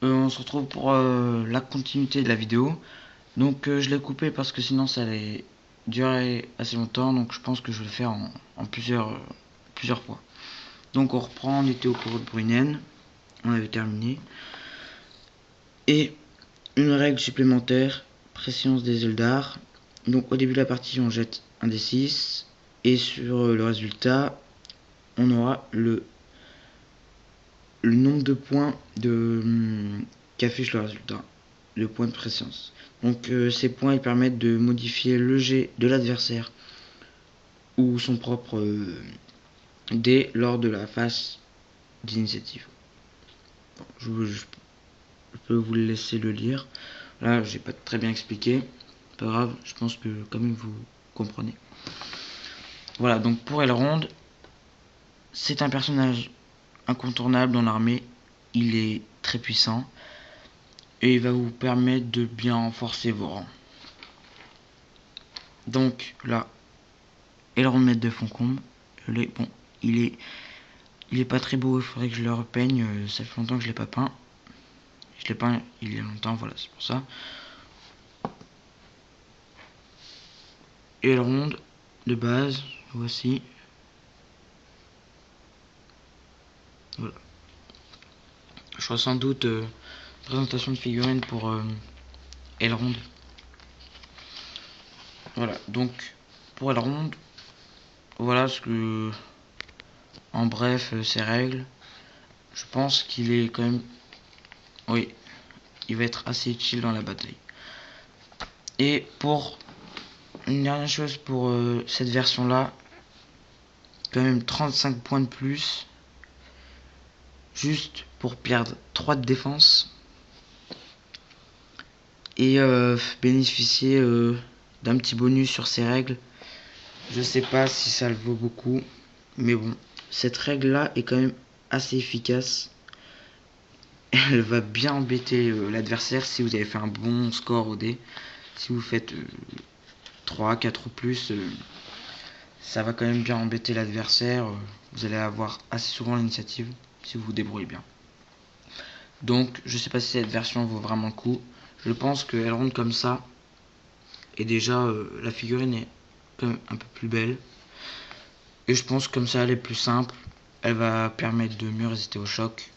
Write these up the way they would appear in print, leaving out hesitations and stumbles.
On se retrouve pour la continuité de la vidéo. Donc je l'ai coupé parce que sinon ça allait durer assez longtemps. Donc je pense que je vais le faire en plusieurs fois. Donc on reprend, on était au cours de Bruinen. On avait terminé. Et une règle supplémentaire, préscience des Eldar. Donc au début de la partie on jette un des 6. Et sur le résultat, on aura le nombre de points qu'affiche le résultat, le point de préscience. Donc ces points ils permettent de modifier le jet de l'adversaire ou son propre dé lors de la phase d'initiative. Bon, je peux vous laisser le lire. Là, j'ai pas très bien expliqué. Pas grave, je pense que quand même vous comprenez. Voilà, donc pour Elrond, c'est un personnage incontournable dans l'armée. Il est très puissant et il va vous permettre de bien renforcer vos rangs. Donc là, Elrond maître de Foncombe. Bon, il est pas très beau, il faudrait que je le repeigne. Ça fait longtemps que je l'ai pas peint. Je l'ai peint il y a longtemps, voilà, c'est pour ça. Elrond de base, voici. Voilà. Je ferai sans doute présentation de figurines pour Elrond. Voilà, donc pour Elrond, voilà ce que, en bref, ses règles. Je pense qu'il est quand même, oui, il va être assez utile dans la bataille. Et pour une dernière chose pour cette version là, quand même 35 points de plus, juste pour perdre 3 de défense et bénéficier d'un petit bonus sur ces règles. Je sais pas si ça le vaut beaucoup, mais bon, cette règle là est quand même assez efficace. Elle va bien embêter l'adversaire si vous avez fait un bon score au dé. Si vous faites 3, 4 ou plus, ça va quand même bien embêter l'adversaire. Vous allez avoir assez souvent l'initiative si vous vous débrouillez bien. Donc je sais pas si cette version vaut vraiment le coup. Je pense qu'elle rentre comme ça. Et déjà la figurine est quand même un peu plus belle. Et je pense que comme ça elle est plus simple. Elle va permettre de mieux résister au choc.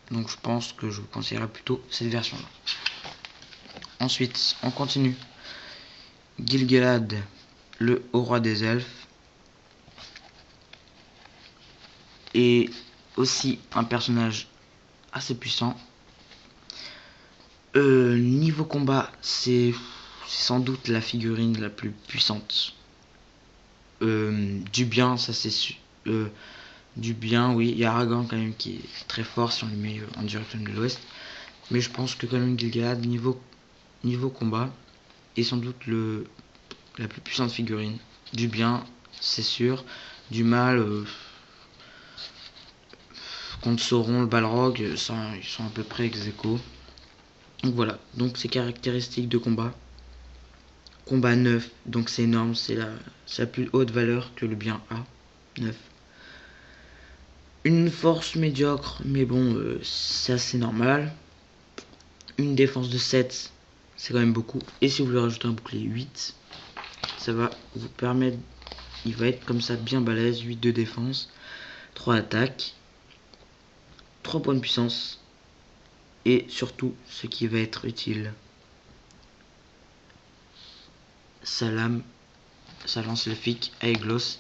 Donc je pense que je vous conseillerais plutôt cette version là. Ensuite on continue. Gil-galad, le haut roi des elfes. Et aussi un personnage assez puissant. Niveau combat, c'est sans doute la figurine la plus puissante. Du bien, ça c'est sûr. Du bien, oui. Il y a Aragorn quand même qui est très fort si on le met en direction de l'ouest. Mais je pense que quand même Gil-galad, niveau combat, est sans doute la plus puissante figurine. Du bien, c'est sûr. Du mal, contre Sauron, le Balrog, ils sont à peu près ex-aequo. Donc voilà, donc ces caractéristiques de combat. Combat 9, donc c'est énorme, c'est la plus haute valeur que le bien a. 9. Une force médiocre, mais bon, c'est assez normal. Une défense de 7, c'est quand même beaucoup. Et si vous voulez rajouter un bouclier 8, ça va vous permettre, il va être comme ça bien balèze. 8 de défense, 3 attaques, 3 points de puissance. Et surtout, ce qui va être utile, sa lame, sa lance elfique Aeglos,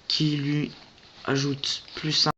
qui lui ajoute plus 5